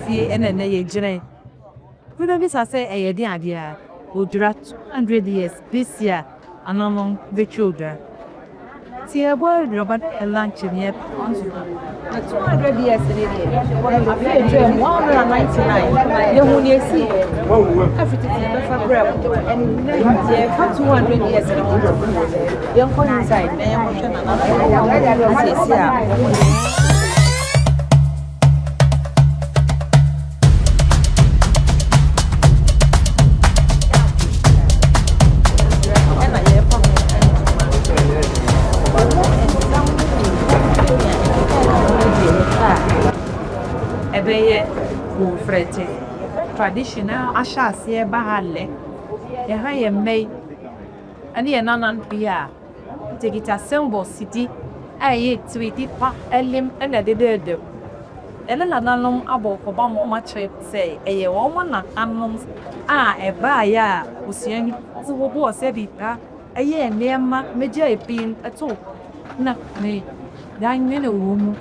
fie and then ye jene. We don't be say a idea. Odwira 200 years this year and among the children. See a boy Robert a lunch in here. 200 years in a day. I feel 199. You won't see everything for bread. And 200 years in a day. Young for inside. Traditional ashasi bahale ya haye may ani enanan bia take it a symbol city aye tweety pa elim ena de ela nanom abo ko ba mo ma che say eye wo mo na anom eba ya usian so wo bo se bi pa eye nema meja epin eto na me dan me no wo mu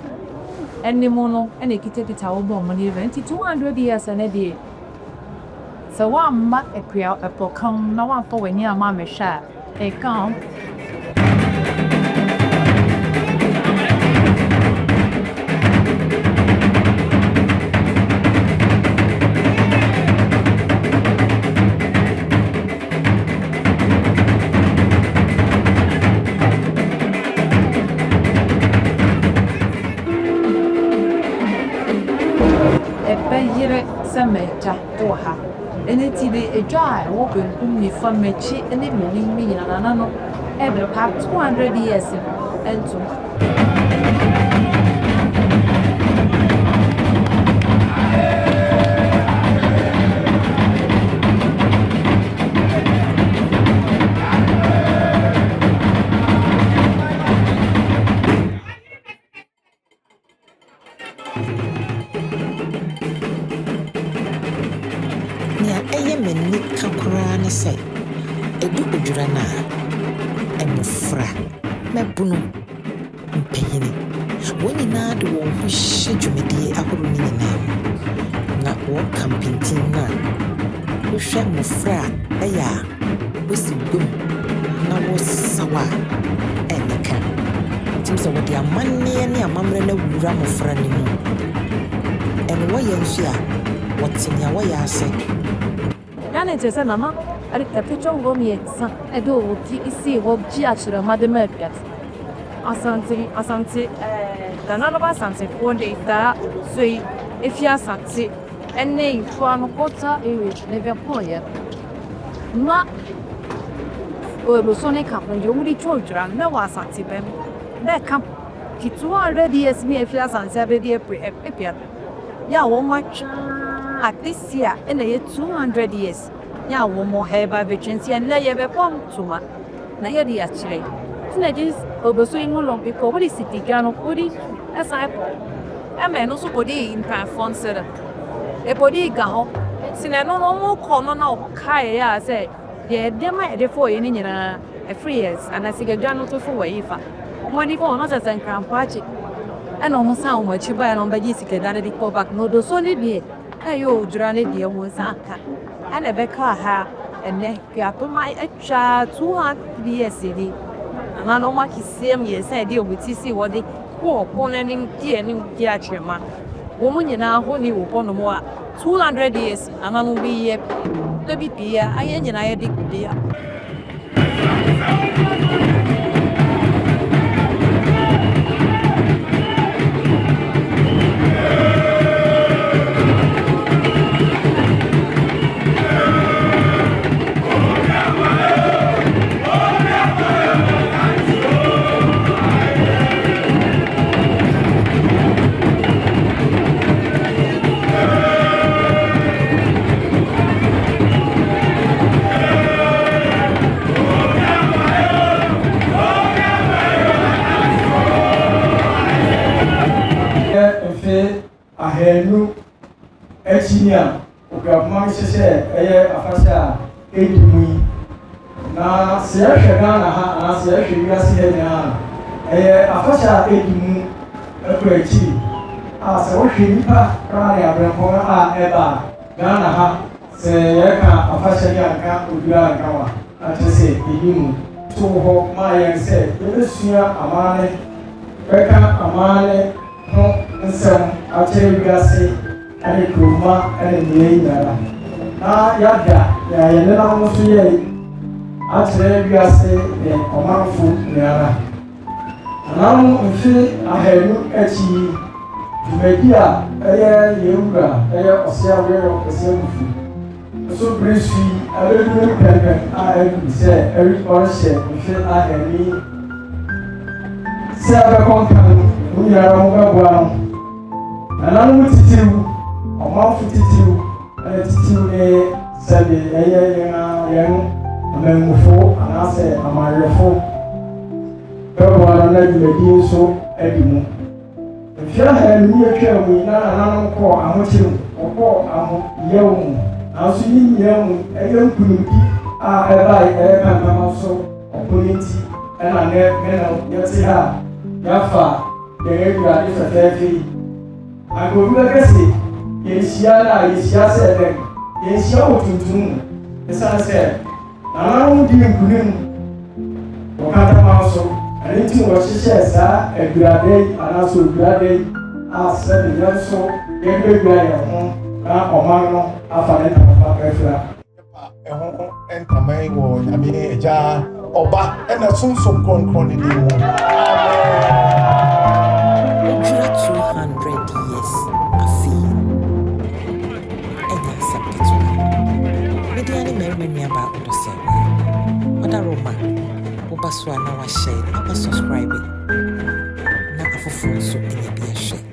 eni mo no ene kita wo bo mo ni 200 years and a day. So one mat a prayer a pocon, no one for when your mamma share. Akan. A payre semeta to her. And it's a dry open only from me cheek and it meaning me and another ever have 200 years and so. Say, Edu Odwira Emufra, Mebuno, Mpehene. When you nad won who schedule Akuruni not walk camping tina. We shall Mufra, Aya, was boom, now was Sawa, and the camp. Seems what your money and your mamma ram of friendly moon. And why you fear what's in your way, I say. Janet said, Mamma. A picture of me, son, a do see what Giachura, Mother Mercat. Asante, the none of us answered 1 day that, so if you are Santi, and name for an quarter, never poor. Ma Sonic happened, you only children, no one Santi, Ben. That come, it's 200 years me if you are Santi, dear. Ya won't much at this year, and 200 years. Ya wo mo heba vacancy and lay a bomb to ma. Na yadi actually. Teenagers oboso in long people what is city gano body as I a man also body in Panfonser. A body gaho. Sinano no more common no kaya say, yeah, there might therefore in a free years and I see a gano to for wafer. When you go not as a camp party. And almost how much you buy on by Jessica that they go back no do solid be. Ayo, Journey dear was Akan. And a becker ha and neck up my child 200 years city. And I don't want to see him yes, I deal with see what they call calling dear new Giachima. Woman, you now only upon more 200 years, and I will be the BP. I ain't I dig dear. Ahenu Echinia, Okuapem says, Afasa, Edumui. Na Sierra and Sierra Afasa Edumu, Equity, sɛ wohwɛ nnipa koraa ne abrɛmpɔn a ɛba Ghana ha sɛ yɛka afahyɛ ne anka Odwira anka wa akyerɛ sɛ ɛyi mu to hɔ ma yɛn sɛ yɛbɛsua amaane bɛka amaane ho nsɛm akyerɛ wiase ɛne kuroma ɛne nea nyinara na yɛada yɛn nenam nso yɛ akyerɛ wiase ne ɔmanfo nyinara anam mfe 200 akyi dwumadi a ɛyɛ yɛwura ɛyɛ ɔseawerɛ ɔkɛseɛ mufu nso bere so yi abɛduru pɛmpɛm a ɛduru sɛ ɔrehyɛ mfe 200 sɛ abɛkɔ nka no mo nyinara mobɛboa no nananom titiriw ɔmanfo titiriw ɛne titiriw ne sɛbe ɛyɛ yɛn amanyɔfo anaasɛ amanwerɛfo bɛboa no na dwumadi nso adi mu mfe 200 ni atwa mu na nananom kɔɔ ahokyere mu ɔkɔɔ ahoyɛwo mu nanso ne nyinaa mu ɛyɛ nkunimdi a ɛbae ɛyɛ kankama so ɔpono nti ɛna nɛ mena yɛte ha yɛafa yɛn Awurade fɛfɛɛfɛ yi anka obi bɛka sɛ yɛnhyia no a yɛhyia sɛ dɛn yɛnhyia wɔ tuntum mu ɛsiane sɛ nananom di nkunim wɔkatama so ɛno nti wɔhyehyɛ saa Awurade yi anaasɛ Odwirada yi a sɛde yɛn nso yɛbɛwura yɛn ho na ɔman no afa ne ntama afira ɛho ntama yi wɔ Nyame Agya Ɔba ɛna sonsom kronkron ne din mu Odwira 200 years afei ɛnyɛ asɛm ketewa media ne mmarima nnuaba ɔdɔ sɛ ɔda Roma woba so a na wahyɛ na wasubscribe na afoforɔ nso ɛnyɛ bi ahwɛ